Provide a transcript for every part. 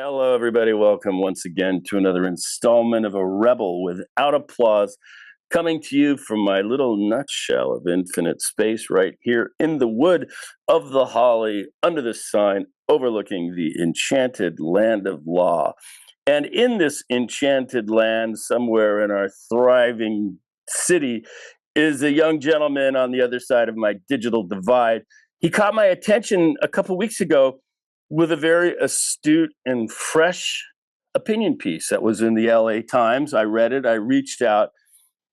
Hello, everybody. Welcome once again to another installment of A Rebel Without Applause, coming to you from my little nutshell of infinite space right here in the wood of the holly, under the sign overlooking the enchanted land of law. And in this enchanted land, somewhere in our thriving city, is a young gentleman on the other side of my digital divide. He caught my attention a couple weeks ago with a very astute and fresh opinion piece that was in the LA Times. I read it, I reached out,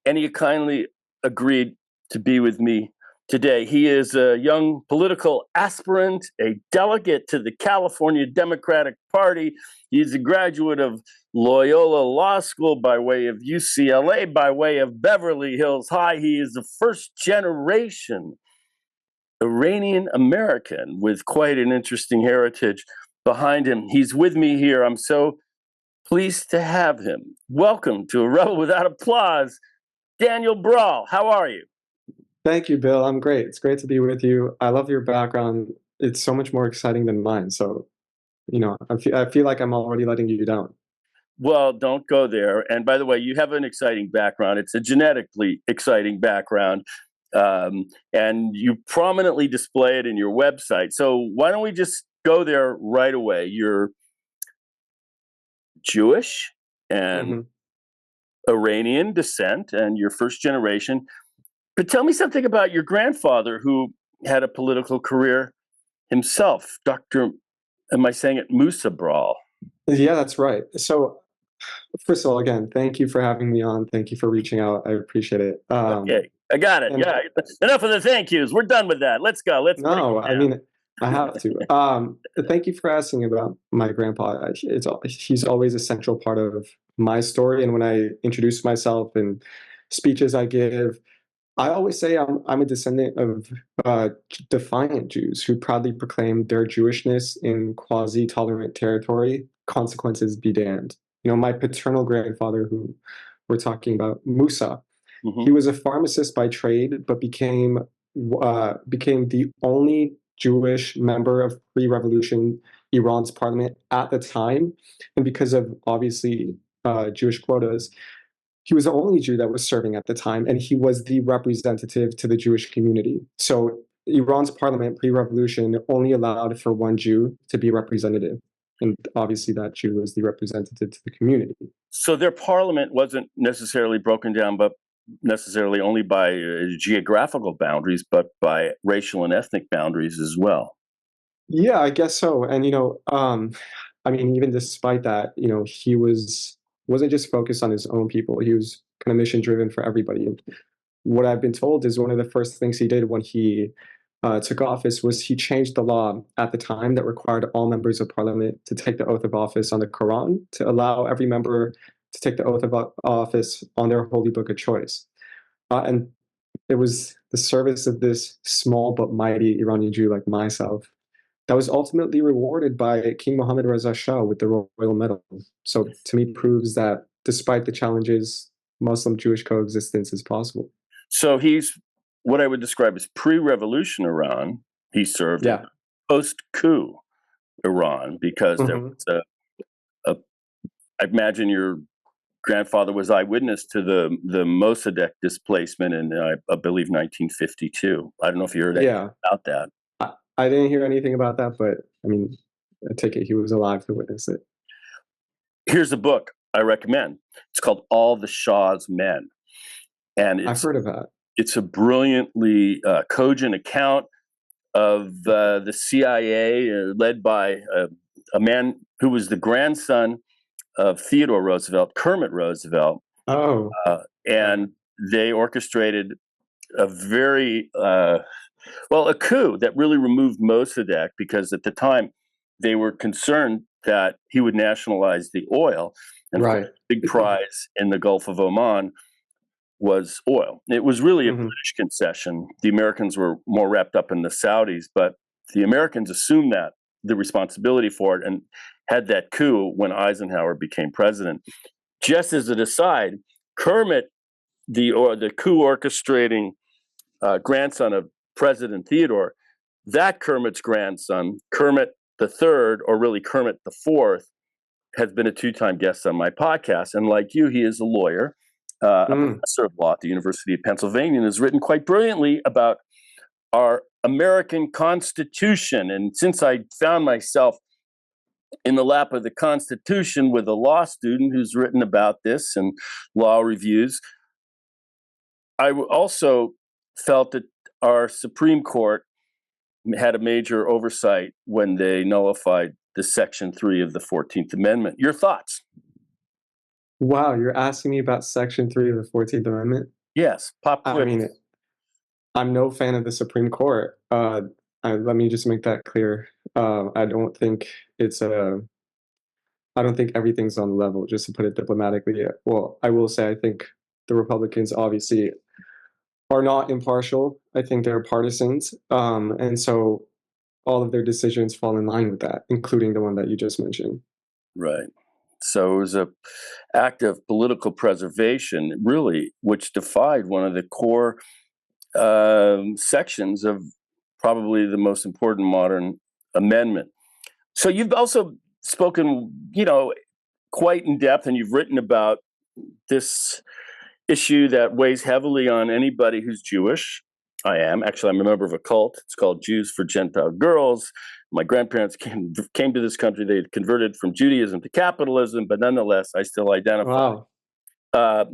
and he kindly agreed to be with me today. He is a young political aspirant, a delegate to the California Democratic Party. He's a graduate of Loyola Law School by way of UCLA, by way of Beverly Hills High. He is a first generation Iranian American with quite an interesting heritage behind him. He's with me here. I'm so pleased to have him. Welcome to A Rebel Without Applause, Daniel Bral. How are you? Thank you, Bill. I'm great. It's great to be with you. I love your background. It's so much more exciting than mine. So, I feel like I'm already letting you down. Well, don't go there. And by the way, you have an exciting background. It's a genetically exciting background. And you prominently display it in your website. So why don't we just go there right away? You're Jewish and hmm Iranian descent, and you're first generation. But tell me something about your grandfather who had a political career himself, Dr. Am I saying it, Musa Bral? Yeah, that's right. So, first of all, again, thank you for having me on. Thank you for reaching out. I appreciate it. Okay, I got it. And Yeah, enough of the thank yous. We're done with that. Let's go. Let's break no, it I mean, I have to. Thank you for asking about my grandpa. He's always a central part of my story. And when I introduce myself and speeches I give, I always say I'm a descendant of defiant Jews who proudly proclaim their Jewishness in quasi-tolerant territory. Consequences be damned. My paternal grandfather, who we're talking about, Musa, he down. was a pharmacist by trade, but became the only Jewish member of pre-revolution Iran's parliament at the time, and because of obviously Jewish quotas, he was the only Jew that was serving at the time, and he was the representative to the Jewish community. So Iran's parliament pre-revolution only allowed for one Jew to be representative, and obviously that Jew was the representative to the community. So their parliament wasn't necessarily broken down, but necessarily only by geographical boundaries, but by racial and ethnic boundaries as well. Yeah, I guess so. And I mean, even despite that, he wasn't just focused on his own people. He was kind of mission driven for everybody. And what I've been told is one of the first things he did when he took office was he changed the law at the time that required all members of parliament to take the oath of office on the Quran to allow every member to take the oath of office on their holy book of choice. And it was the service of this small but mighty Iranian Jew like myself that was ultimately rewarded by King Mohammad Reza Shah with the Royal Medal. So to me, proves that despite the challenges, Muslim-Jewish coexistence is possible. So he's what I would describe as pre-revolution Iran. He served in Yeah. post-coup Iran because there hmm was a I imagine your grandfather was eyewitness to the Mossadegh displacement in, I believe, 1952. I don't know if you heard anything Yeah. about that. I didn't hear anything about that, but I mean, I take it he was alive to witness it. Here's a book I recommend. It's called All the Shah's Men, and I've heard of that. it's a brilliantly cogent account of the CIA, led by a man who was the grandson of Theodore Roosevelt, Kermit Roosevelt, Oh, and they orchestrated a very a coup that really removed Mossadegh because at the time they were concerned that he would nationalize the oil, and of course, right. the big prize in the Gulf of Oman was oil. It was really a hmm British concession. The Americans were more wrapped up in the Saudis, but the Americans assumed that the responsibility for it and had that coup when Eisenhower became president. Just as an aside, Kermit, the coup orchestrating grandson of President Theodore, that Kermit's grandson, Kermit the Third, or really Kermit the Fourth, has been a two-time guest on my podcast, and like you, he is a lawyer, a Mm. professor of law at the University of Pennsylvania, and has written quite brilliantly about our American Constitution. And since I found myself in the lap of the Constitution with a law student who's written about this and law reviews, I also felt that our Supreme Court had a major oversight when they nullified the Section 3 of the 14th Amendment. Your thoughts? Wow, you're asking me about Section 3 of the 14th Amendment? Yes, pop I quiz. mean, I'm no fan of the Supreme Court. Let me just make that clear. I don't think it's a. I don't think everything's on the level, just to put it diplomatically. Well, I will say I think the Republicans obviously are not impartial. I think they're partisans, and so all of their decisions fall in line with that, including the one that you just mentioned. Right. So it was a act of political preservation, really, which defied one of the core sections of probably the most important modern amendment. So you've also spoken, quite in depth, and you've written about this issue that weighs heavily on anybody who's Jewish. I am. Actually, I'm a member of a cult. It's called Jews for Gentile Girls. My grandparents came to this country. They had converted from Judaism to capitalism, but nonetheless, I still identify. Wow. Uh,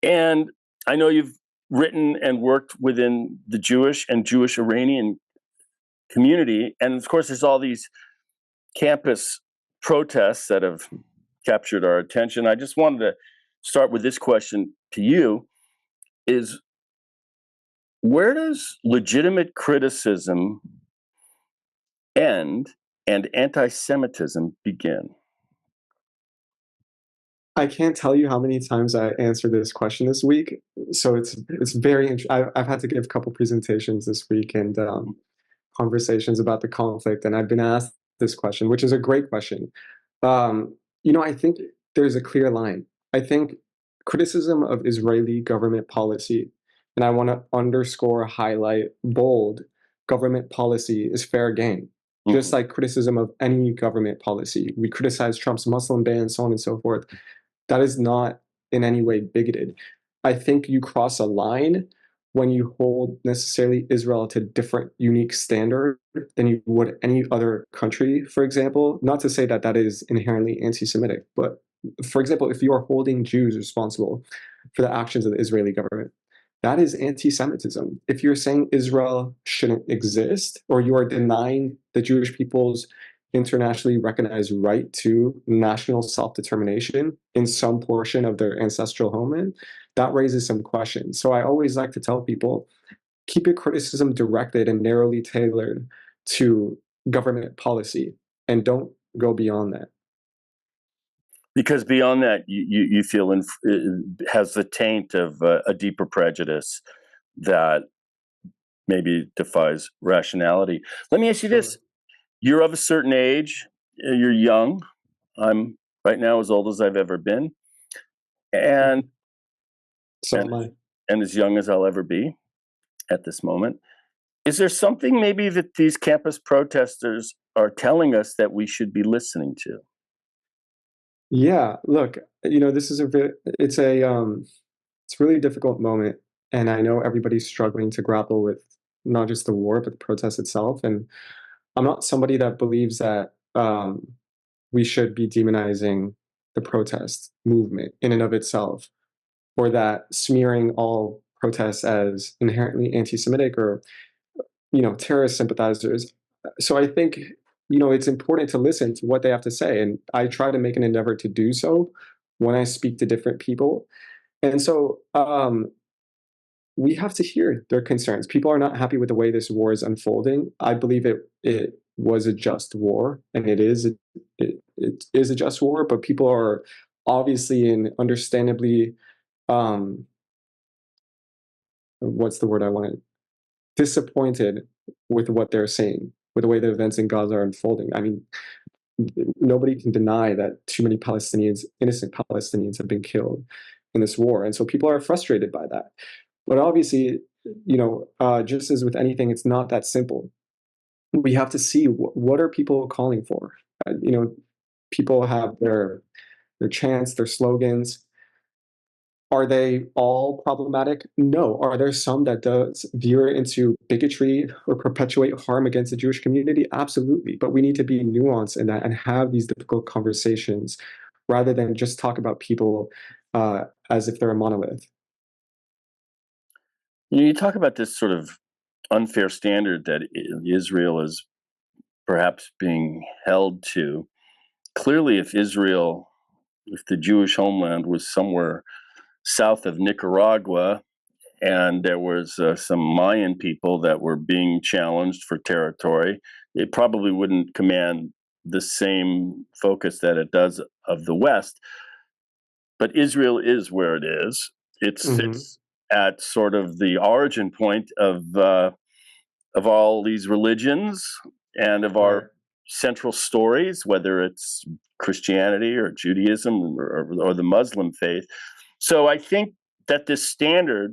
and I know you've written and worked within the Jewish and Jewish Iranian community. And of course, there's all these campus protests that have captured our attention. I just wanted to start with this question to you is where does legitimate criticism end and anti-Semitism begin? I can't tell you how many times I answered this question this week. So it's very interesting. I've had to give a couple presentations this week and conversations about the conflict, and I've been asked this question, which is a great question. I think there's a clear line. I think criticism of Israeli government policy, and I want to underscore, highlight, bold, government policy is fair game. Just like criticism of any government policy. We criticize Trump's Muslim ban, so on and so forth. That is not in any way bigoted. I think you cross a line when you hold necessarily Israel to a different, unique standard than you would any other country, for example. Not to say that that is inherently anti Semitic, but for example, if you are holding Jews responsible for the actions of the Israeli government, that is anti Semitism. If you're saying Israel shouldn't exist, or you are denying the Jewish people's internationally recognized right to national self determination in some portion of their ancestral homeland, that raises some questions. So I always like to tell people keep your criticism directed and narrowly tailored to government policy and don't go beyond that. Because beyond that, you feel it has the taint of a deeper prejudice that maybe defies rationality. Let me ask you this. You're of a certain age. You're young. I'm right now as old as I've ever been. And, So and, am I. and as young as I'll ever be at this moment. Is there something maybe that these campus protesters are telling us that we should be listening to? Yeah, look, this is it's it's a really difficult moment, and I know everybody's struggling to grapple with not just the war but the protest itself. And I'm not somebody that believes that we should be demonizing the protest movement in and of itself, or that smearing all protests as inherently anti-Semitic or terrorist sympathizers. So I think it's important to listen to what they have to say, and I try to make an endeavor to do so when I speak to different people. And so we have to hear their concerns. People are not happy with the way this war is unfolding. I believe it was a just war, and it is a just war. But people are obviously and understandably, what's the word I wanted? Disappointed with what they're seeing, with the way the events in Gaza are unfolding. I mean, nobody can deny that too many Palestinians, innocent Palestinians, have been killed in this war, and so people are frustrated by that. But obviously, just as with anything, it's not that simple. We have to see what are people calling for. Uh, you know, people have their chants, their slogans. Are they all problematic? No. Are there some that does veer into bigotry or perpetuate harm against the Jewish community? Absolutely. But we need to be nuanced in that and have these difficult conversations rather than just talk about people as if they're a monolith. You talk about this sort of unfair standard that Israel is perhaps being held to. Clearly, if the Jewish homeland was somewhere south of Nicaragua, and there was some Mayan people that were being challenged for territory, it probably wouldn't command the same focus that it does of the West. But Israel is where it is. It Mm-hmm. sits at sort of the origin point of all these religions and of our Right. central stories, whether it's Christianity or Judaism or the Muslim faith. So I think that this standard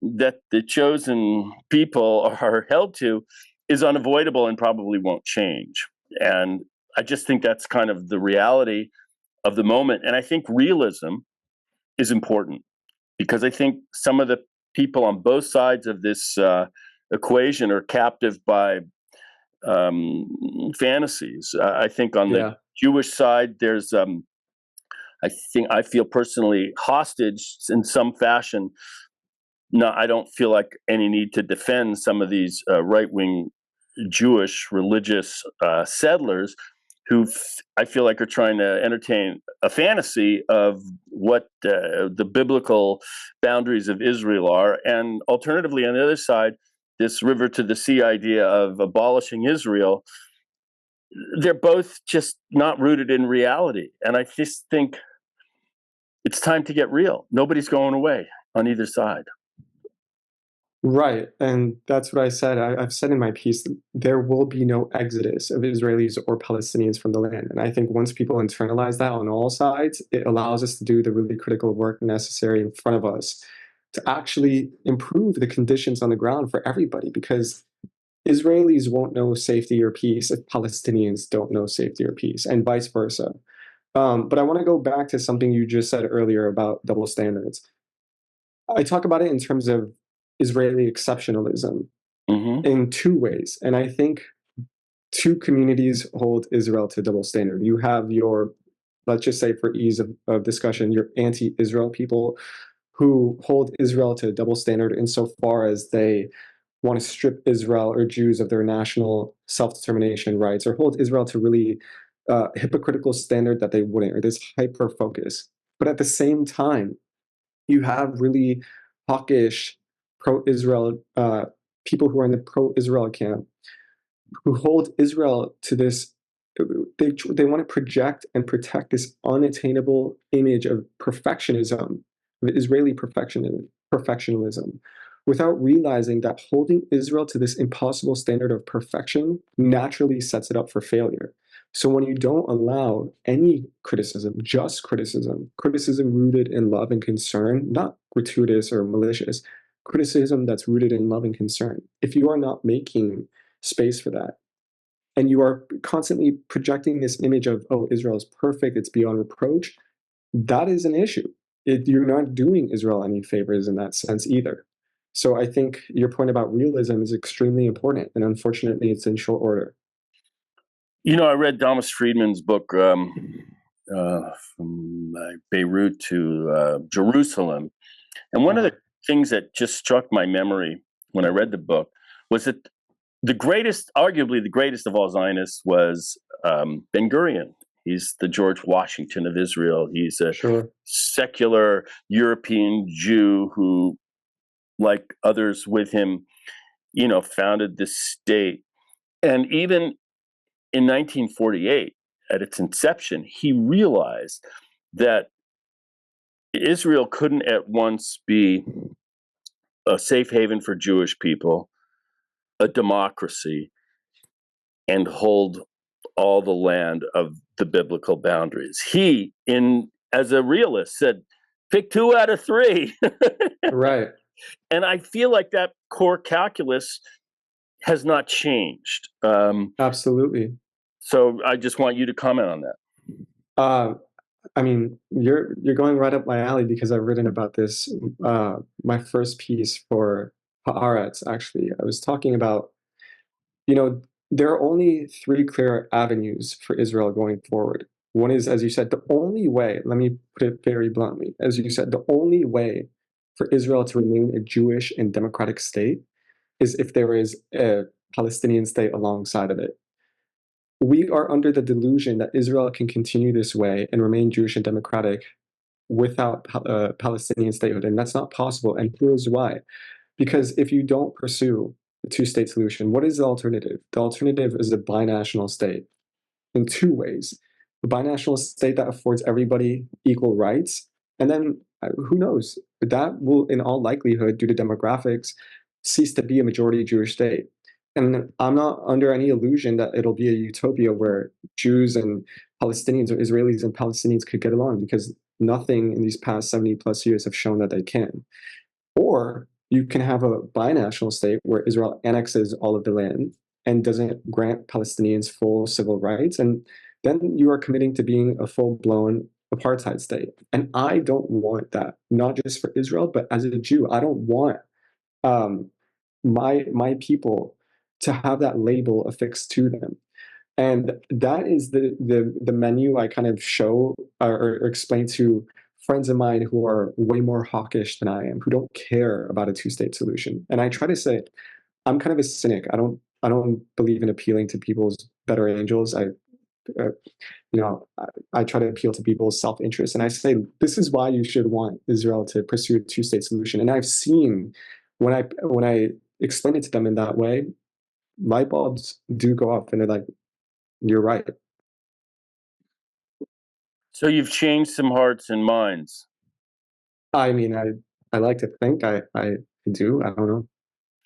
that the chosen people are held to is unavoidable and probably won't change. And I just think that's kind of the reality of the moment. And I think realism is important because I think some of the people on both sides of this equation are captive by fantasies. I think on the Yeah. Jewish side, I feel personally hostage in some fashion. No, I don't feel like any need to defend some of these right wing Jewish religious settlers who I feel like are trying to entertain a fantasy of what the biblical boundaries of Israel are. And alternatively, on the other side, this river to the sea idea of abolishing Israel, they're both just not rooted in reality. And I just think it's time to get real. Nobody's going away on either side. Right. And that's what I said. I've said in my piece, there will be no exodus of Israelis or Palestinians from the land. And I think once people internalize that on all sides, it allows us to do the really critical work necessary in front of us to actually improve the conditions on the ground for everybody, because Israelis won't know safety or peace if Palestinians don't know safety or peace, and vice versa. But I want to go back to something you just said earlier about double standards. I talk about it in terms of Israeli exceptionalism Mm-hmm. in two ways. And I think two communities hold Israel to double standard. You have your, let's just say for ease of discussion, your anti Israel people who hold Israel to a double standard insofar as they want to strip Israel or Jews of their national self determination rights, or hold Israel to really hypocritical standard that they wouldn't, or this hyper focus. But at the same time, you have really hawkish pro-Israel people who are in the pro-Israel camp who hold Israel to this. They want to project and protect this unattainable image of perfectionism, of Israeli perfectionism, without realizing that holding Israel to this impossible standard of perfection naturally sets it up for failure. So when you don't allow any criticism, just criticism, criticism rooted in love and concern, not gratuitous or malicious, criticism that's rooted in love and concern, if you are not making space for that, and you are constantly projecting this image of, oh, Israel is perfect, it's beyond reproach, that is an issue. You're not doing Israel any favors in that sense either. So I think your point about realism is extremely important, and unfortunately, it's in short order. I read Thomas Friedman's book, from Beirut to Jerusalem. And one of the Uh-huh. things that just struck my memory when I read the book was that arguably the greatest of all Zionists was Ben Gurion. He's the George Washington of Israel. He's a Sure. secular European Jew who, like others with him, founded this state. And even in 1948, at its inception, he realized that Israel couldn't at once be a safe haven for Jewish people, a democracy, and hold all the land of the biblical boundaries. He, in as a realist, said, pick two out of three. Right. And I feel like that core calculus has not changed. Absolutely. So I just want you to comment on that. Uh, I mean, you're going right up my alley because I've written about this. My first piece for Haaretz, actually, I was talking about, you know, there are only three clear avenues for Israel going forward. One is, as you said, the only way, let me put it very bluntly, as you said, the only way for Israel to remain a Jewish and democratic state is if there is a Palestinian state alongside of it. We are under the delusion that Israel can continue this way and remain Jewish and democratic without Palestinian statehood, and that's not possible. And here's why: because if you don't pursue the two-state solution, what is the alternative? The alternative is a binational state in two ways: a binational state that affords everybody equal rights, and then who knows? That will, in all likelihood, due to demographics, cease to be a majority Jewish state. And I'm not under any illusion that it'll be a utopia where Jews and Palestinians, or Israelis and Palestinians, could get along, because nothing in these past 70 plus years have shown that they can. Or you can have a binational state where Israel annexes all of the land and doesn't grant Palestinians full civil rights. And then you are committing to being a full blown apartheid state. And I don't want that, not just for Israel, but as a Jew, I don't want um, my people to have that label affixed to them. And that is the menu I kind of show or explain to friends of mine who are way more hawkish than I am, who don't care about a two-state solution. And I try to say, I'm kind of a cynic. I don't believe in appealing to people's better angels. Uh, I try to appeal to people's self-interest, and I say this is why you should want Israel to pursue a two-state solution. And I've seen when I explain it to them in that way, light bulbs do go off, and they're like, "You're right." So you've changed some hearts and minds. I mean, I like to think I do. I don't know.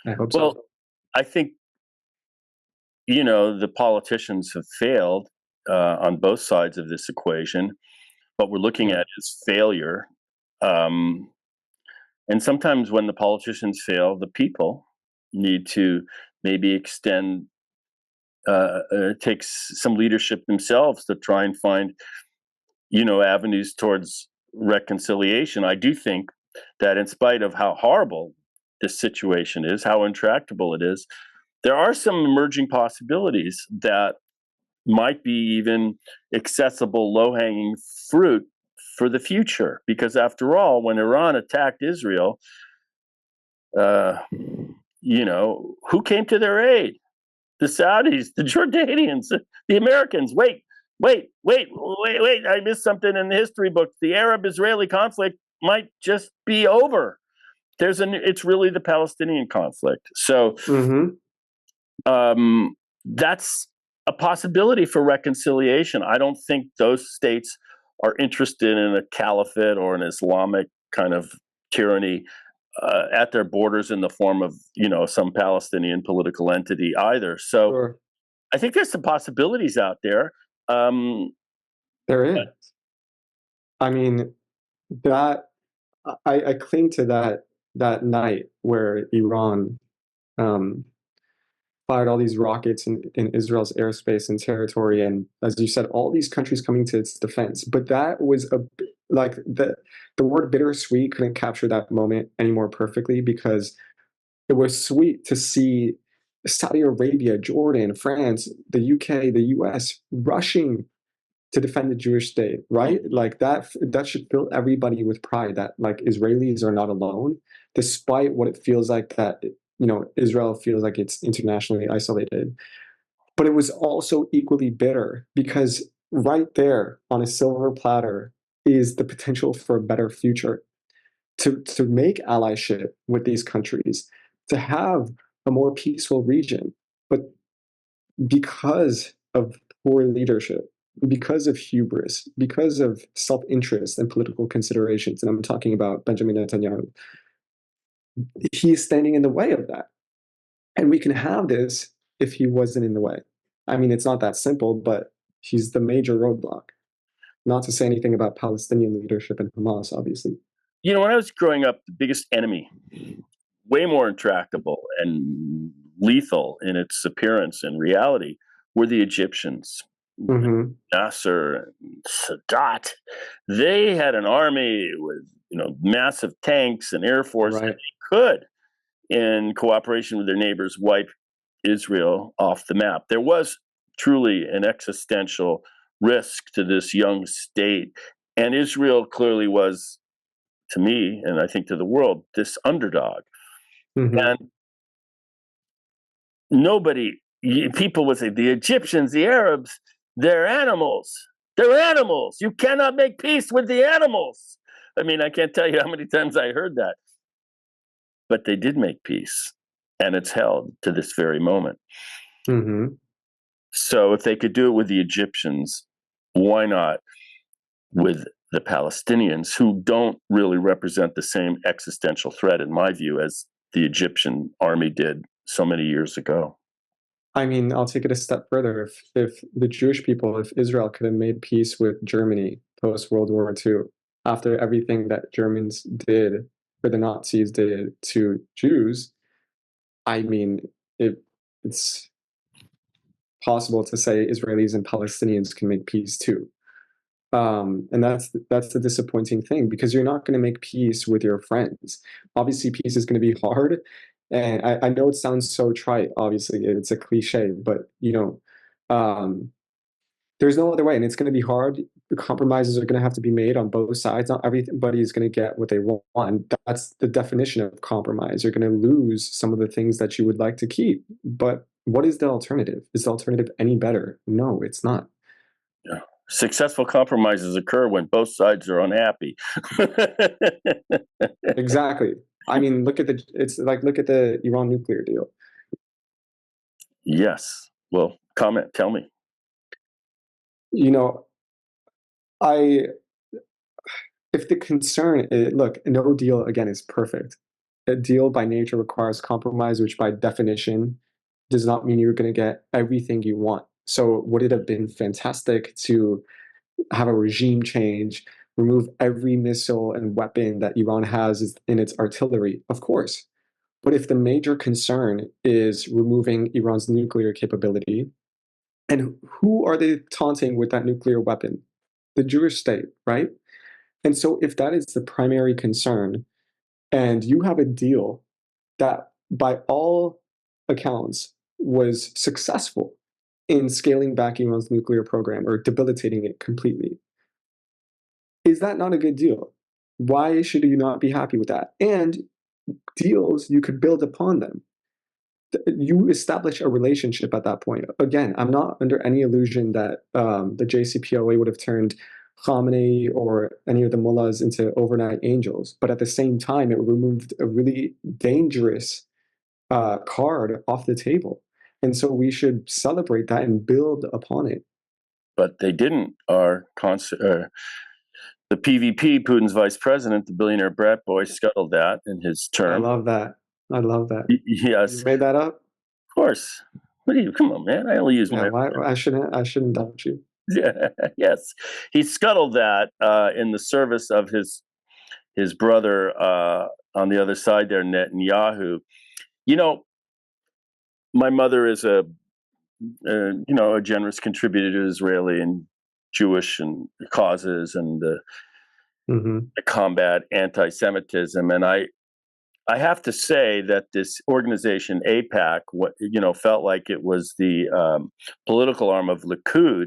I hope so. Well, I think, the politicians have failed on both sides of this equation. What we're looking Yeah, at is failure. Um, and sometimes when the politicians fail, the people need to maybe take some leadership themselves to try and find, avenues towards reconciliation. I do think that in spite of how horrible this situation is, how intractable it is, there are some emerging possibilities that might be even accessible, low hanging fruit for the future. Because after all, when Iran attacked Israel, uh, who came to their aid? The Saudis, the Jordanians, the Americans. Wait. I missed something in the history books. The Arab Israeli conflict might just be over. It's really the Palestinian conflict. So hmm that's a possibility for reconciliation. I don't think those states are interested in a caliphate or an Islamic kind of tyranny at their borders in the form of some Palestinian political entity either. So sure. I think there's some possibilities out there. Um, There is. I mean, that I cling to that night where Iran um, fired all these rockets in Israel's airspace and territory, and as you said, all these countries coming to its defense. But that was like the word bittersweet couldn't capture that moment any more perfectly, because it was sweet to see Saudi Arabia, Jordan, France, the UK, the US rushing to defend the Jewish state, right? Like that should fill everybody with pride that like Israelis are not alone, despite what it feels like that Israel feels like it's internationally isolated. But it was also equally bitter because right there on a silver platter is the potential for a better future, to make allyship with these countries, to have a more peaceful region. But because of poor leadership, because of hubris, because of self interest and political considerations, and I'm talking about Benjamin Netanyahu, he is standing in the way of that. And we can have this if he wasn't in the way. I mean, it's not that simple, but he's the major roadblock. Not to say anything about Palestinian leadership and Hamas, obviously. when I was growing up, the biggest enemy, way more intractable and lethal in its appearance and reality, were the Egyptians. Mm-hmm. Nasser and Sadat, they had an army with massive tanks and air force, and Right. they could, in cooperation with their neighbors, wipe Israel off the map. There was truly an existential risk to this young state, and Israel clearly was, to me, and I think to the world, this underdog. Mm-hmm. And nobody, people would say, the Egyptians, the Arabs, they're animals. They're animals. You cannot make peace with the animals. I mean, I can't tell you how many times I heard that. But they did make peace, and it's held to this very moment. Mm-hmm. So if they could do it with the Egyptians, why not with the Palestinians, who don't really represent the same existential threat, in my view, as the Egyptian army did so many years ago? I mean, I'll take it a step further. If the Jewish people, if Israel could have made peace with Germany post World War II, after everything that Germans did or the Nazis did to Jews, I mean, it's possible to say Israelis and Palestinians can make peace too. And that's the disappointing thing, because you're not going to make peace with your friends. Obviously, peace is going to be hard, and I know it sounds so trite. Obviously, it's a cliche, but there's no other way, and it's going to be hard. The compromises are going to have to be made on both sides. Not everybody is going to get what they want. That's the definition of compromise. You're going to lose some of the things that you would like to keep. But what is the alternative? Is the alternative any better? No, it's not. Yeah. Successful compromises occur when both sides are unhappy. Exactly. I mean, look at the Iran nuclear deal. Yes. Well, comment. Tell me. You know, I if the concern is, look, no deal again is perfect. A deal by nature requires compromise, which by definition does not mean you're going to get everything you want. So would it have been fantastic to have a regime change, remove every missile and weapon that Iran has in its artillery? Of course. But if the major concern is removing Iran's nuclear capability, and who are they taunting with that nuclear weapon? The Jewish state, right? And so, if that is the primary concern, and you have a deal that, by all accounts, was successful in scaling back Iran's nuclear program or debilitating it completely, is that not a good deal? Why should you not be happy with that? And deals, you could build upon them. You establish a relationship at that point. Again, I'm not under any illusion that the JCPOA would have turned Khamenei or any of the mullahs into overnight angels, but at the same time, it removed a really dangerous card off the table. And so we should celebrate that and build upon it. But they didn't. The PVP, Putin's vice president, the billionaire brat boy, scuttled that in his I term. love that. I love that. You Yes, made that up? of course. What do you? Come on, man. I only use Yeah, my. why I shouldn't doubt you. Yes, he scuttled that in the service of his brother on the other side there, Netanyahu. You know, my mother is a generous contributor to Israeli and Jewish and causes and Hmm. to combat anti-Semitism, and I have to say that this organization APAC, felt like it was the political arm of Likud,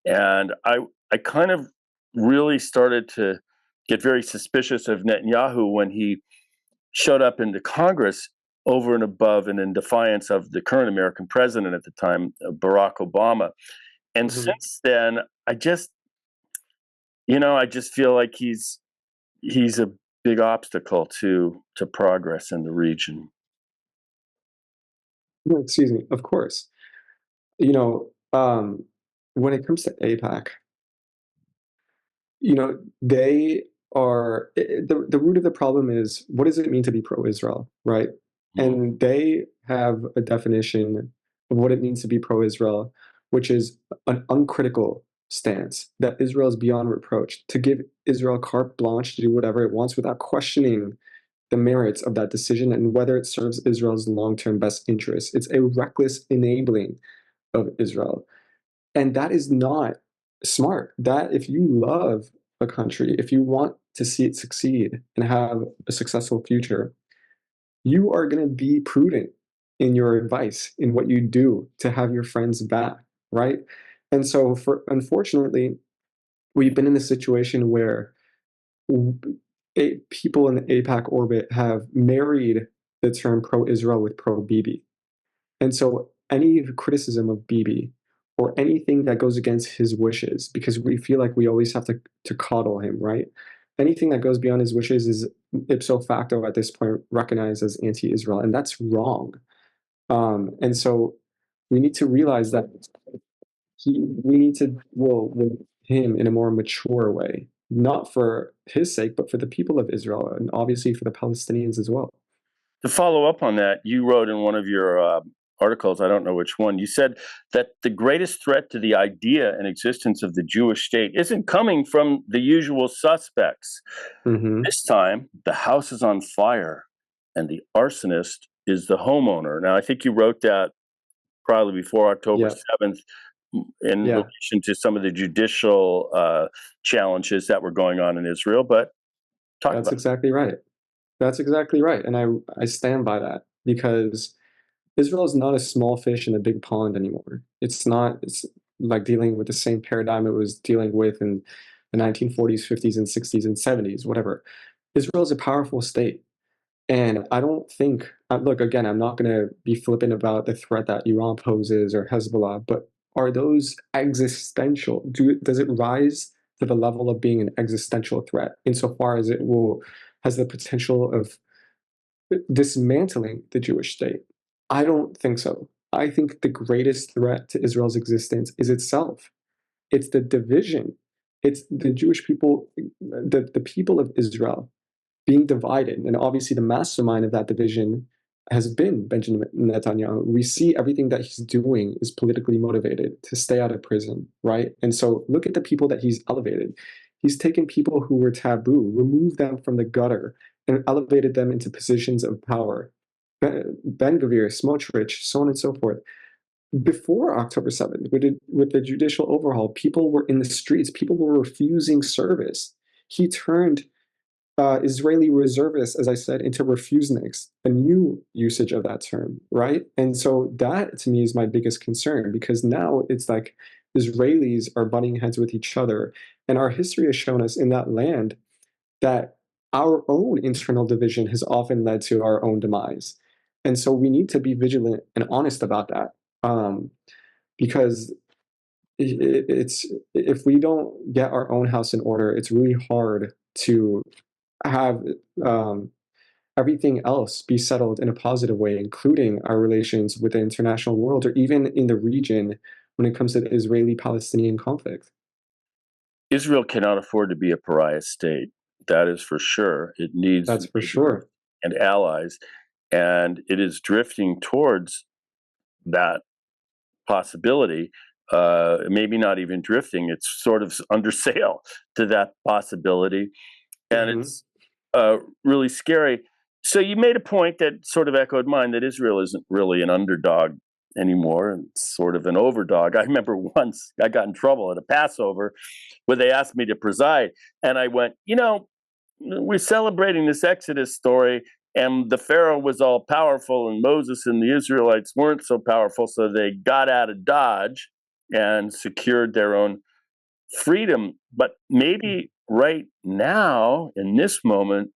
and I kind of really started to get very suspicious of Netanyahu when he showed up into Congress over and above and in defiance of the current American president at the time, Barack Obama. And Hmm. since then, I just feel like he's a big obstacle to progress in the region. No, excuse me. Of course. You know, when it comes to APAC, they are the root of the problem is, what does it mean to be pro-Israel, right? Mm. And they have a definition of what it means to be pro-Israel, which is an uncritical stance that Israel is beyond reproach, to give Israel carte blanche to do whatever it wants without questioning the merits of that decision and whether it serves Israel's long-term best interests. It's a reckless enabling of Israel. And that is not smart. That if you love a country, if you want to see it succeed and have a successful future, you are going to be prudent in your advice, in what you do to have your friends back, right? And so, for unfortunately, we've been in a situation where people in the APAC orbit have married the term pro-Israel with pro-Bibi. And so any criticism of Bibi or anything that goes against his wishes, because we feel like we always have to coddle him, right? Anything that goes beyond his wishes is ipso facto at this point recognized as anti-Israel, and that's wrong. And so we need to realize that we need to deal with him in a more mature way, not for his sake, but for the people of Israel, and obviously for the Palestinians as well. To follow up on that, you wrote in one of your articles, I don't know which one, you said that the greatest threat to the idea and existence of the Jewish state isn't coming from the usual suspects. Mm-hmm. This time, the house is on fire and the arsonist is the homeowner. Now, I think you wrote that probably before October Yeah, 7th in yeah, relation to some of the judicial challenges that were going on in Israel, but talk that's about exactly right. That's exactly right, and I stand by that because Israel is not a small fish in a big pond anymore. It's not. It's like dealing with the same paradigm it was dealing with in the 1940s, 50s, and 60s and 70s, whatever. Israel is a powerful state. And I don't think, look, again, I'm not going to be flippant about the threat that Iran poses or Hezbollah, but are those existential? Does it rise to the level of being an existential threat insofar as it will has the potential of dismantling the Jewish state? I don't think so. I think the greatest threat to Israel's existence is itself. It's the division. It's the Jewish people, the people of Israel being divided. And obviously, the mastermind of that division has been Benjamin Netanyahu. We see everything that he's doing is politically motivated to stay out of prison, right? And so look at the people that he's elevated. He's taken people who were taboo, removed them from the gutter, and elevated them into positions of power. Ben Gvir, Smotrich, so on and so forth. Before October 7th, with the judicial overhaul, people were in the streets, people were refusing service. He turned Israeli reservists, as I said, into refuseniks, a new usage of that term, right? And so that to me is my biggest concern because now it's like Israelis are butting heads with each other. And our history has shown us in that land that our own internal division has often led to our own demise. And so we need to be vigilant and honest about that. Because it's if we don't get our own house in order, it's really hard to have um, everything else be settled in a positive way, including our relations with the international world or even in the region when it comes to the Israeli Palestinian conflict. Israel cannot afford to be a pariah state. That is for sure. It needs That's for neighbors sure. and allies, and it is drifting towards that possibility. Maybe not even drifting; it's sort of under sail to that possibility, and Hmm. it's really scary. So you made a point that sort of echoed mine that Israel isn't really an underdog anymore and sort of an overdog. I remember once I got in trouble at a Passover where they asked me to preside, and I went, we're celebrating this Exodus story, and the Pharaoh was all powerful, and Moses and the Israelites weren't so powerful, so they got out of Dodge and secured their own freedom. But maybe right now, in this moment,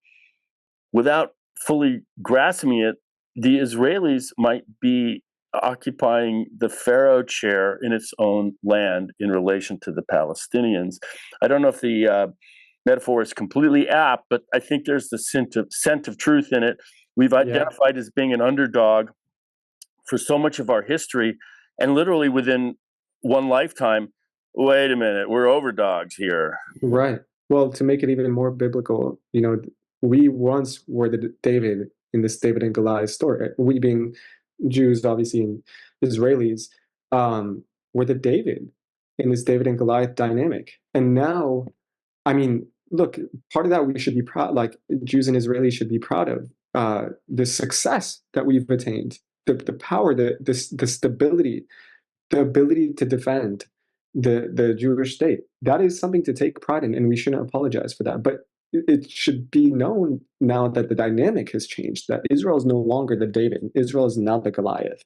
without fully grasping it, the Israelis might be occupying the Pharaoh chair in its own land in relation to the Palestinians. I don't know if the metaphor is completely apt, but I think there's the scent of truth in it. We've Yeah, identified as being an underdog for so much of our history, and literally within one lifetime, wait a minute, we're overdogs here. right. Well, to make it even more biblical, we once were the David in this David and Goliath story. We being Jews, obviously, and Israelis, were the David in this David and Goliath dynamic. And now, I mean, look, part of that we should be proud, like Jews and Israelis should be proud of the success that we've attained, the power, the stability, the ability to defend. the Jewish state. That is something to take pride in, and we shouldn't apologize for that. But it should be known now that the dynamic has changed, that Israel is no longer the David. Israel is now the Goliath,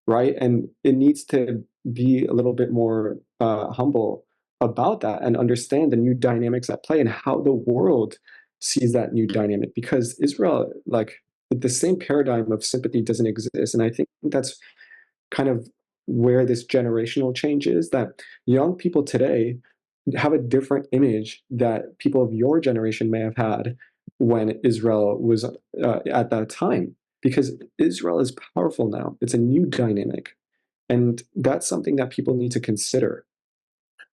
right? And it needs to be a little bit more humble about that and understand the new dynamics at play and how the world sees that new dynamic. Because Israel, like the same paradigm of sympathy doesn't exist. And I think that's kind of where this generational change is, that young people today have a different image that people of your generation may have had when Israel was at that time, because Israel is powerful now. It's a new dynamic. And that's something that people need to consider.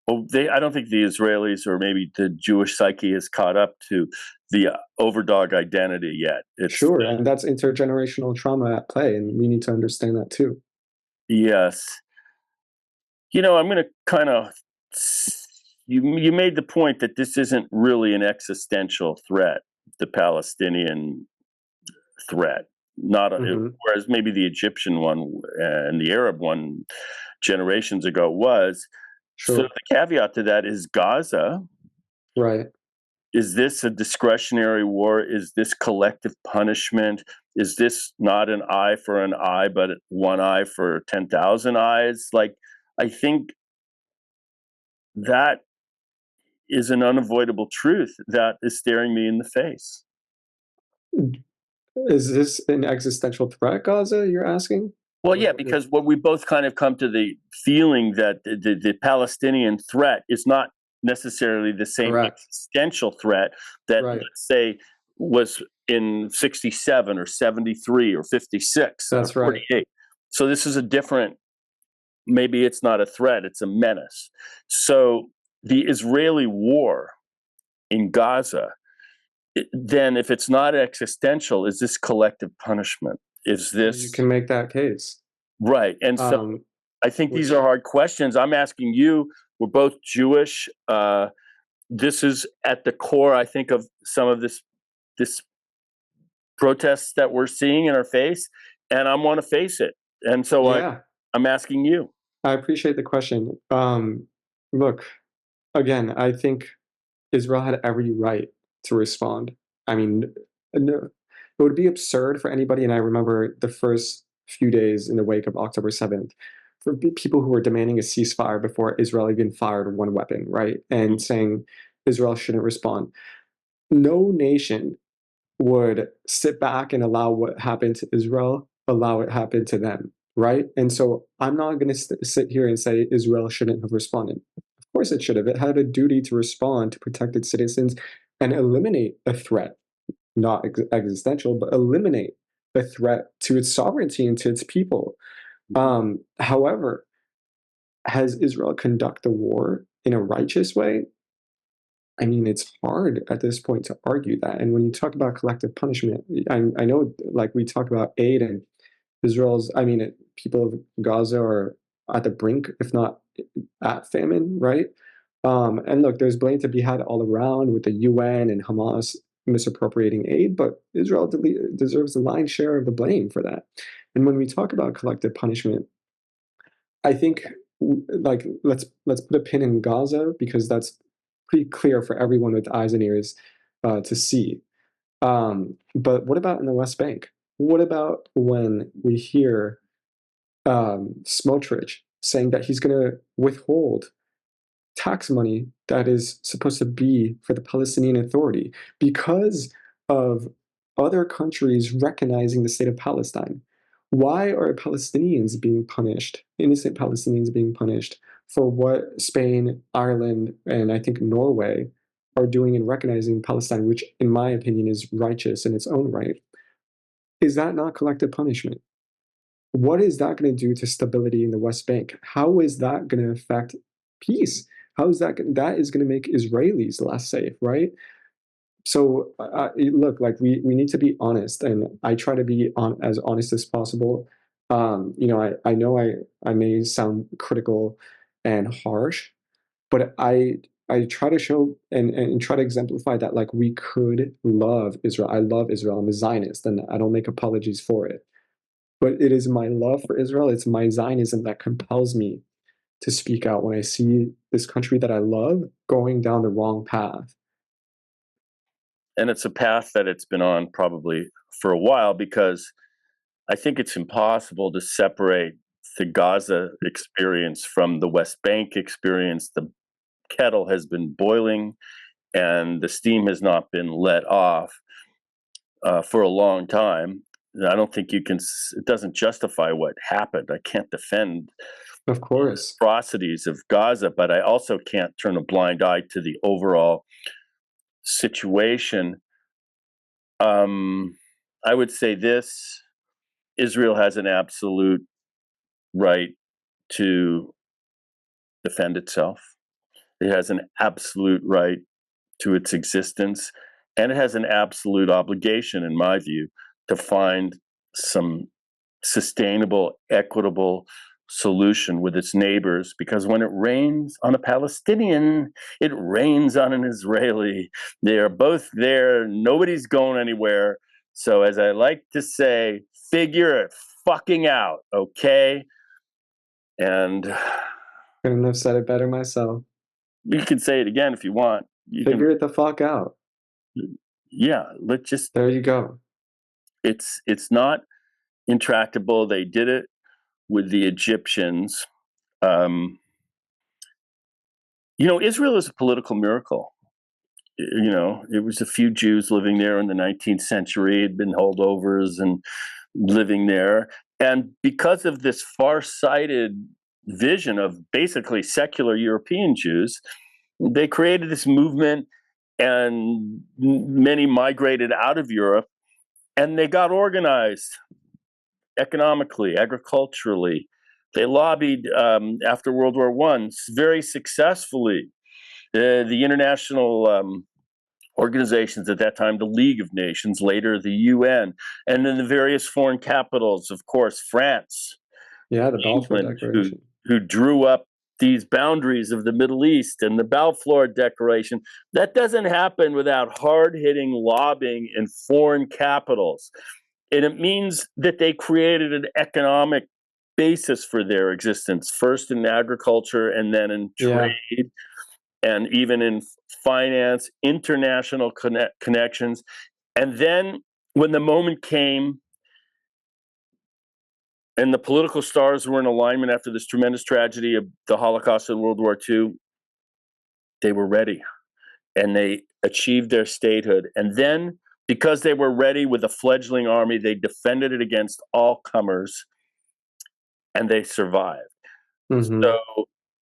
Well, I don't think the Israelis or maybe the Jewish psyche has caught up to the overdog identity yet. It's Sure. And that's intergenerational trauma at play. And we need to understand that too. yes. I'm going to kind of you made the point that this isn't really an existential threat, the Palestinian threat, not Hmm. whereas maybe the Egyptian one and the Arab one generations ago was. So Sure. the caveat to that is Gaza. Right. Is this a discretionary war? Is this collective punishment? Is this not an eye for an eye, but one eye for 10,000 eyes? Like, I think that is an unavoidable truth that is staring me in the face. Is this an existential threat, Gaza, you're asking? Well, yeah, because what we both kind of come to the feeling that the Palestinian threat is not necessarily the same Correct. existential threat that, Right. let's say, was in 67 or 73 or 56 or That's right. 48. So this is a different, maybe it's not a threat, it's a menace. So the Israeli war in Gaza, then if it's not existential, is this collective punishment? Is You this can make that case. right? And so Um, I think these are which, hard questions. I'm asking you. We're both Jewish. This is at the core, I think, of some of this protests that we're seeing in our face, and I want to face it. And so yeah, I'm asking you. I appreciate the question. Look, again, I think Israel had every right to respond. I mean, no, it would be absurd for anybody, and I remember the first few days in the wake of October 7th, for people who were demanding a ceasefire before Israel even fired one weapon, right? And saying Israel shouldn't respond. No nation would sit back and allow what happened to Israel, allow it happen to them, right? And so I'm not going to sit here and say Israel shouldn't have responded. Of course it should have. It had a duty to respond to protect its citizens and eliminate a threat, not existential, but eliminate a threat to its sovereignty and to its people. However, has Israel conduct the war in a righteous way? I mean, it's hard at this point to argue that. And when you talk about collective punishment, I know, like we talk about aid and Israel's, I mean, people of Gaza are at the brink, if not at famine, right? And look, there's blame to be had all around with the UN and Hamas misappropriating aid, but Israel deserves the lion's share of the blame for that. And when we talk about collective punishment, I think like let's put a pin in Gaza because that's pretty clear for everyone with eyes and ears to see. But what about in the West Bank? What about when we hear Smotrich saying that he's going to withhold tax money that is supposed to be for the Palestinian Authority because of other countries recognizing the state of Palestine? Why are Palestinians being punished, innocent Palestinians being punished for what Spain, Ireland, and I think Norway are doing in recognizing Palestine, which in my opinion is righteous in its own right? Is that not collective punishment? What is that going to do to stability in the West Bank? How is that going to affect peace? How is that is going to make Israelis less safe, right? So look, like we need to be honest, and I try to be as honest as possible. I know I may sound critical and harsh, but I try to show and try to exemplify that like we could love Israel. I love Israel. I'm a Zionist, and I don't make apologies for it. But it is my love for Israel. It's my Zionism that compels me to speak out when I see this country that I love going down the wrong path. And it's a path that it's been on probably for a while, because I think it's impossible to separate the Gaza experience from the West Bank experience. The kettle has been boiling and the steam has not been let off for a long time. I don't think you can, it doesn't justify what happened. I can't defend Of course. atrocities of Gaza, but I also can't turn a blind eye to the overall situation. I would say this: Israel has an absolute right to defend itself. It has an absolute right to its existence, and it has an absolute obligation, in my view, to find some sustainable, equitable solution with its neighbors, because when it rains on a Palestinian, it rains on an Israeli. They are both there. Nobody's going anywhere. So, as I like to say, figure it fucking out, okay? And Couldn't have said it better myself. you can say it again if you want. You can, Figure it the fuck out. yeah. Let's just. There you go. It's not intractable. They did it with the Egyptians. Um, Israel is a political miracle. It was a few Jews living there in the 19th century, had been holdovers and living there. And because of this far-sighted vision of basically secular European Jews, they created this movement, and many migrated out of Europe, and they got organized economically, agriculturally. They lobbied after World War I very successfully. The international organizations at that time, the League of Nations, later the UN, and then the various foreign capitals, of course, France, Yeah, the Balfour England, who, Declaration. who drew up these boundaries of the Middle East, and the Balfour Declaration. That doesn't happen without hard-hitting lobbying in foreign capitals. And it means that they created an economic basis for their existence, first in agriculture and then in Yeah. trade and even in finance, international connections. And then when the moment came and the political stars were in alignment after this tremendous tragedy of the Holocaust and World War II, they were ready and they achieved their statehood. And then, because they were ready with a fledgling army, they defended it against all comers, and they survived. Mm-hmm. So,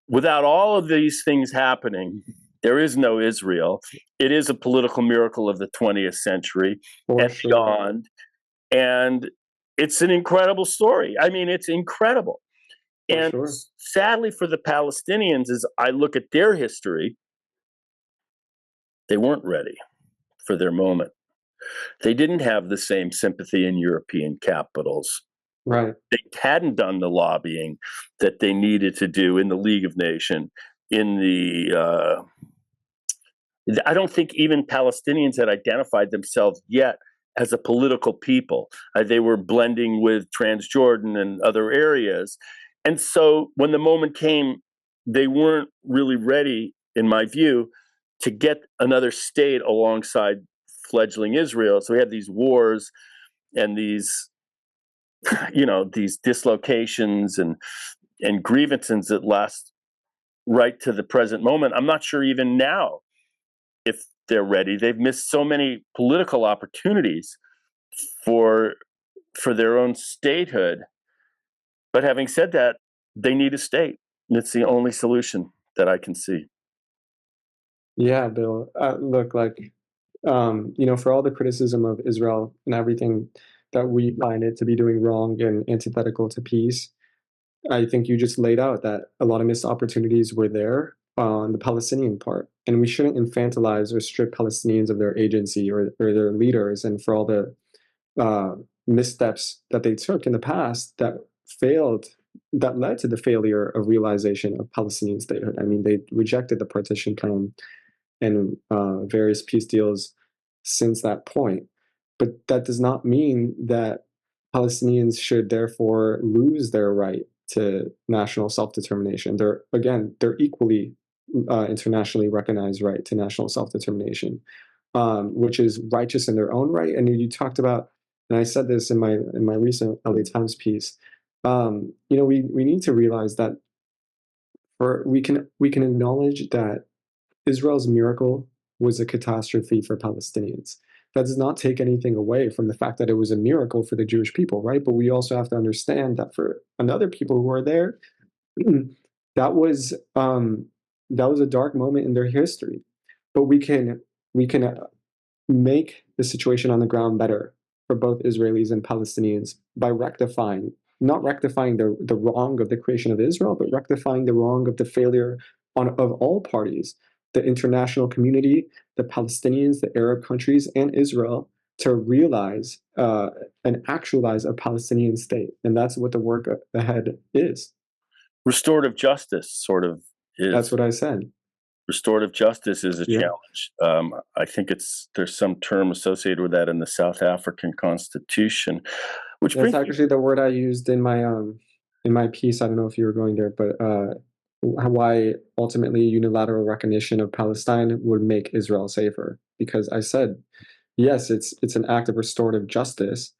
without all of these things happening, there is no Israel. It is a political miracle of the 20th century For and sure. beyond. And it's an incredible story. I mean, it's incredible. For And sure. sadly for the Palestinians, as I look at their history, they weren't ready for their moment. They didn't have the same sympathy in European capitals. Right. They hadn't done the lobbying that they needed to do in the League of Nations, in the I don't think even Palestinians had identified themselves yet as a political people. They were blending with Transjordan and other areas. And so when the moment came, they weren't really ready, in my view, to get another state alongside fledgling Israel. So we had these wars and these, these dislocations and grievances that last right to the present moment. I'm not sure even now if they're ready. They've missed so many political opportunities for their own statehood. But having said that, they need a state. It's the only solution that I can see. Yeah, Bill. Look, like, for all the criticism of Israel and everything that we find it to be doing wrong and antithetical to peace, I think you just laid out that a lot of missed opportunities were there on the Palestinian part. And we shouldn't infantilize or strip Palestinians of their agency or their leaders, and for all the uh, missteps that they took in the past that failed, that led to the failure of realization of Palestinian statehood. I mean, they rejected the partition plan and various peace deals since that point. But that does not mean that Palestinians should therefore lose their right to national self-determination. They're equally internationally recognized right to national self-determination, which is righteous in their own right. And you talked about, and I said this in my recent LA Times piece. We need to realize that we can acknowledge that Israel's miracle was a catastrophe for Palestinians. That does not take anything away from the fact that it was a miracle for the Jewish people, right? But we also have to understand that for another people who are there, that was a dark moment in their history. But we can make the situation on the ground better for both Israelis and Palestinians by not rectifying the wrong of the creation of Israel, but rectifying the wrong of the failure of all parties, the international community, the Palestinians, the Arab countries, and Israel, to realize and actualize a Palestinian state. And that's what the work ahead is. Restorative justice sort of That's is. what I said. Restorative justice is a Yeah. challenge. I think there's some term associated with that in the South African Constitution, which That's brings me. actually the word I used in my piece. I don't know if you were going there, but why ultimately unilateral recognition of Palestine would make Israel safer. Because I said, yes, it's an act of restorative justice,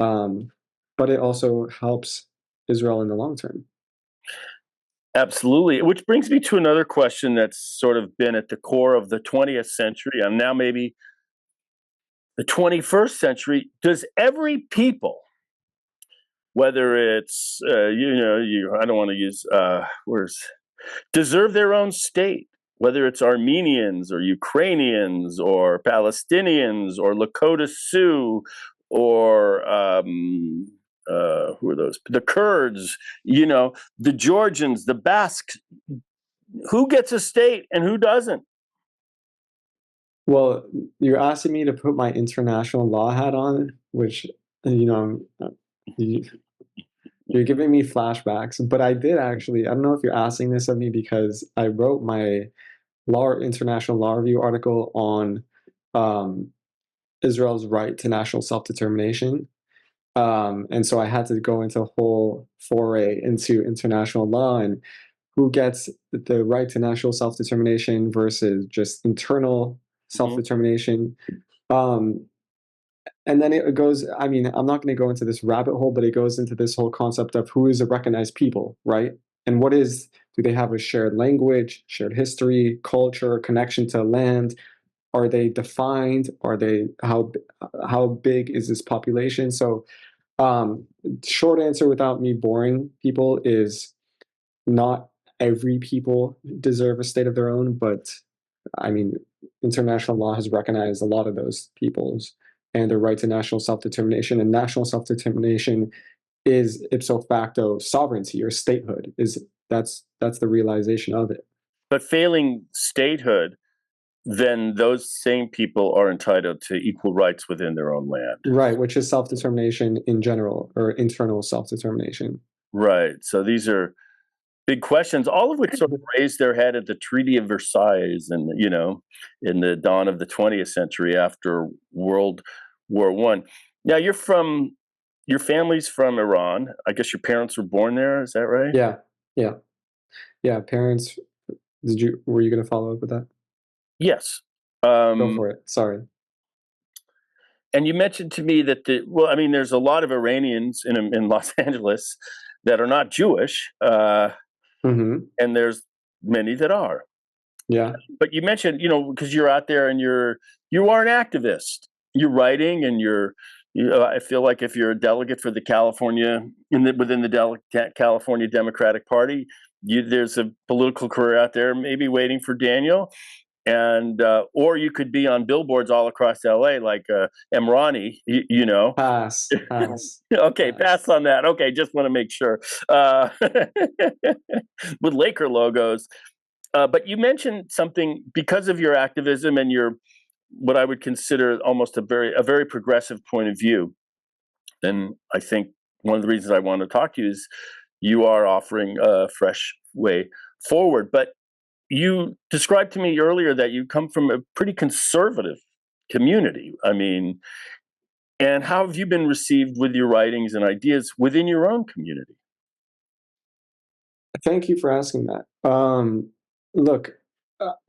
um, but it also helps Israel in the long term. Absolutely. Which brings me to another question that's sort of been at the core of the 20th century and now maybe the 21st century. Does every people, whether it's, I don't want to use words, deserve their own state, whether it's Armenians or Ukrainians or Palestinians or Lakota Sioux or who are those? The Kurds, the Georgians, the Basques. Who gets a state and who doesn't? Well, you're asking me to put my international law hat on, which you know, you, you're giving me flashbacks. But I did actually. I don't know if you're asking this of me because I wrote my international law review article on um, Israel's right to national self-determination. And so I had to go into a whole foray into international law and who gets the right to national self-determination versus just internal Mhm. self-determination. Um, and then it goes, I mean, I'm not going to go into this rabbit hole, but it goes into this whole concept of who is a recognized people, right? And do they have a shared language, shared history, culture, connection to land? Are they defined? How big is this population? So, short answer without me boring people is not every people deserve a state of their own, but I mean, international law has recognized a lot of those peoples and their right to national self-determination. And national self-determination is ipso facto sovereignty or statehood. That's the realization of it. But failing statehood, then those same people are entitled to equal rights within their own land. Right, which is self-determination in general or internal self-determination. Right. So these are big questions, all of which sort of raised their head at the Treaty of Versailles and, in the dawn of the 20th century after World War One. Now your family's from Iran. I guess your parents were born there. Is that right? Yeah, yeah, yeah. Parents, were you going to follow up with that? Yes. Go Um, for it. Sorry. and you mentioned to me that there's a lot of Iranians in Los Angeles that are not Jewish, Hmm. and there's many that are. Yeah. But you mentioned, because you're out there and you are an activist. You're writing, and I feel like if you're a delegate for the within the California Democratic Party, there's a political career out there, maybe waiting for Daniel, and or you could be on billboards all across LA, like Emrani. Pass, pass, Okay, pass pass. on that. Okay, just want to make sure. With Laker logos. But you mentioned something because of your activism and your what I would consider almost a very progressive point of view. And I think one of the reasons I want to talk to you is you are offering a fresh way forward. But you described to me earlier that you come from a pretty conservative community. I mean, and how have you been received with your writings and ideas within your own community? Thank you for asking that. Look,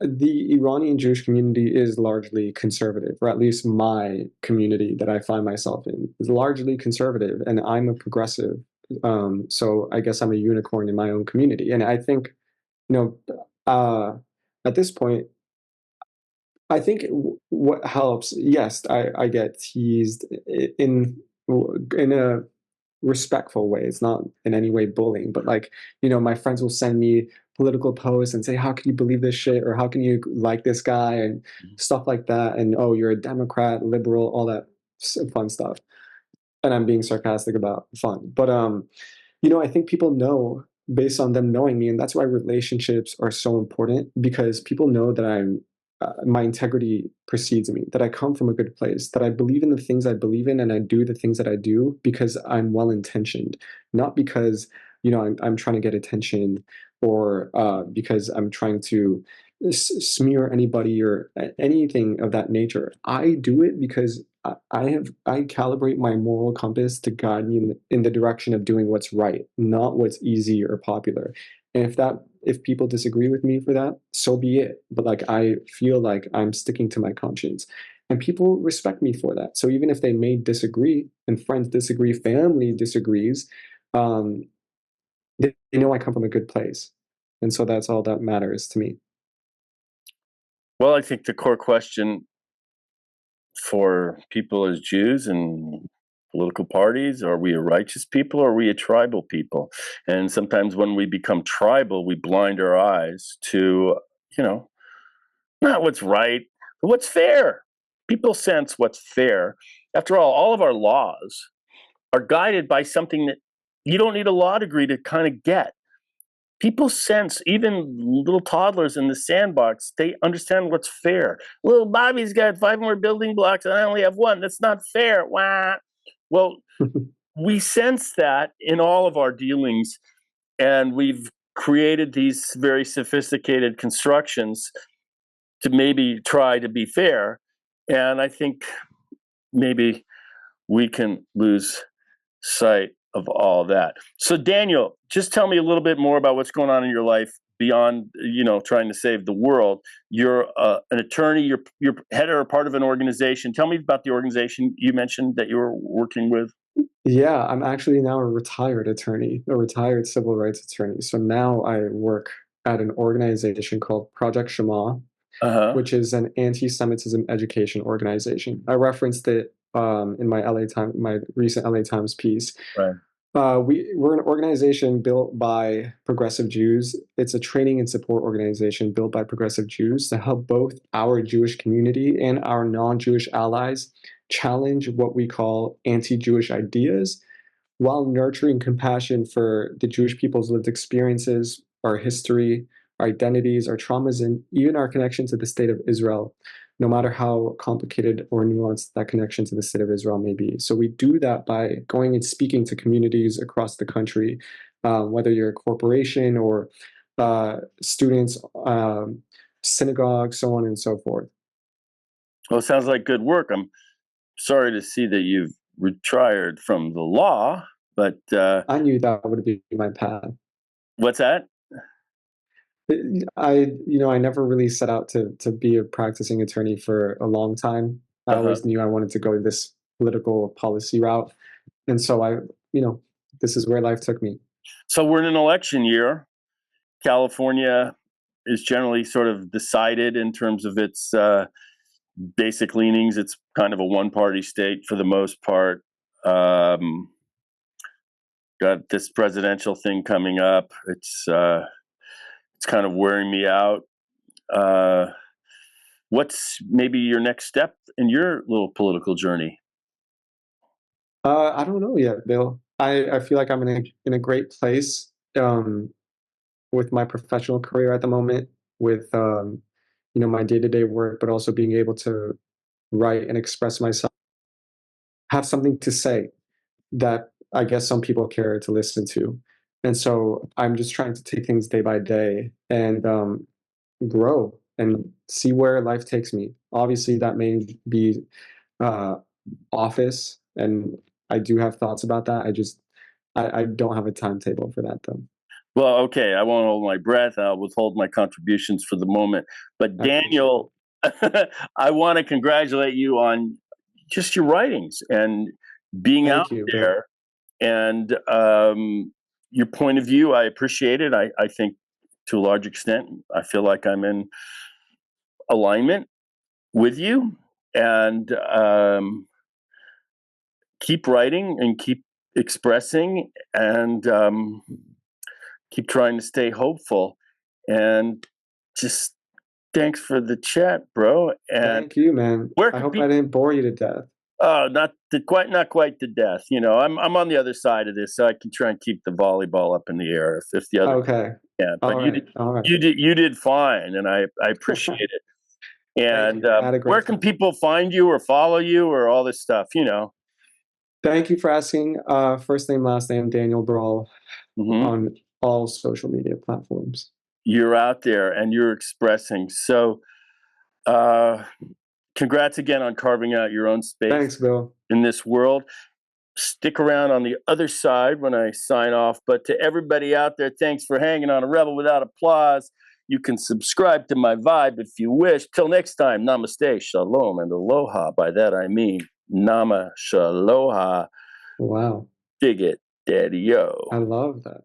the Iranian Jewish community is largely conservative, or at least my community that I find myself in is largely conservative, and I'm a progressive. So I guess I'm a unicorn in my own community, and I think, you know, at this point, I think what helps. Yes, I get teased in a respectful way. It's not in any way bullying, but like, my friends will send me political posts and say, "How can you believe this shit?" or "How can you like this guy?" and stuff like that. And, "Oh, you're a Democrat, liberal," all that fun stuff. And I'm being sarcastic about fun. But I think people know based on them knowing me, and that's why relationships are so important because people know that my integrity precedes me, that I come from a good place, that I believe in the things I believe in, and I do the things that I do because I'm well intentioned, not because I'm trying to get attention or because I'm trying to smear anybody or anything of that nature. I do it because I calibrate my moral compass to guide me in the direction of doing what's right, not what's easy or popular. And if people disagree with me for that, so be it. But like I feel like I'm sticking to my conscience. And people respect me for that. So even if they may disagree and friends disagree, family disagrees, um, they know I come from a good place. And so that's all that matters to me. Well, I think the core question for people as Jews and political parties, are we a righteous people or are we a tribal people? And sometimes when we become tribal, we blind our eyes to, you know, not what's right, but what's fair. People sense what's fair. After all of our laws are guided by something that you don't need a law degree to kind of get. People sense, even little toddlers in the sandbox, they understand what's fair. Little Bobby's got 5 more building blocks and I only have one. That's not fair. Wah. Well, we sense that in all of our dealings, and we've created these very sophisticated constructions to maybe try to be fair. And I think maybe we can lose sight of all that. So, Daniel, just tell me a little bit more about what's going on in your life beyond, trying to save the world. You're an attorney. You're head or part of an organization. Tell me about the organization you mentioned that you were working with. Yeah, I'm actually now a retired attorney, a retired civil rights attorney. So now I work at an organization called Project Shema, Uh huh. which is an anti-Semitism education organization. I referenced it in my recent LA Times piece. Right. We're an organization built by progressive Jews. It's a training and support organization built by progressive Jews to help both our Jewish community and our non-Jewish allies challenge what we call anti-Jewish ideas while nurturing compassion for the Jewish people's lived experiences, our history, our identities, our traumas, and even our connection to the state of Israel, no matter how complicated or nuanced that connection to the state of Israel may be. So we do that by going and speaking to communities across the country, whether you're a corporation or students, synagogues, so on and so forth. Well, it sounds like good work. I'm sorry to see that you've retired from the law, but I knew that would be my path. what's that? I never really set out to be a practicing attorney for a long time. I Uh-huh. always knew I wanted to go this political policy route, and so you know, this is where life took me. So we're in an election year. California is generally sort of decided in terms of its basic leanings. It's kind of a one-party state for the most part. Um, got this presidential thing coming up. It's kind of wearing me out. Uh, what's maybe your next step in your little political journey? I don't know yet, Bill. I feel like I'm in a great place with my professional career at the moment, with my day to day work, but also being able to write and express myself, have something to say that I guess some people care to listen to. And so I'm just trying to take things day by day and grow and see where life takes me. Obviously, that may be uh, office, and I do have thoughts about that. I don't have a timetable for that though. Well, okay, I won't hold my breath. I'll withhold my contributions for the moment. But I appreciate it. Daniel, I want to congratulate you on just your writings and being out Thank you, Bill. there and your point of view. I appreciate it. I think to a large extent, I feel like I'm in alignment with you. And keep writing and keep expressing and keep trying to stay hopeful. And just thanks for the chat, bro. And Thank you, man. where I can hope I people? didn't bore you to death. Oh, not quite to death. You know, I'm on the other side of this, so I can try and keep the volleyball up in the air if the other Okay. can't. But All right. All right. you did fine, and I appreciate it. Thank And you. I had a where great can time. people find you or follow you or all this stuff? You know. Thank you for asking. First name, last name, Daniel Bral Hmm. on all social media platforms. You're out there and you're expressing. So, uh, congrats again on carving out your own space Thanks, Bill. in this world. Stick around on the other side when I sign off. But to everybody out there, thanks for hanging on A Rebel Without Applause. You can subscribe to my vibe if you wish. till next time, namaste, shalom, and aloha. By that I mean nama shaloha. Wow. Dig it, daddy-o. I love that.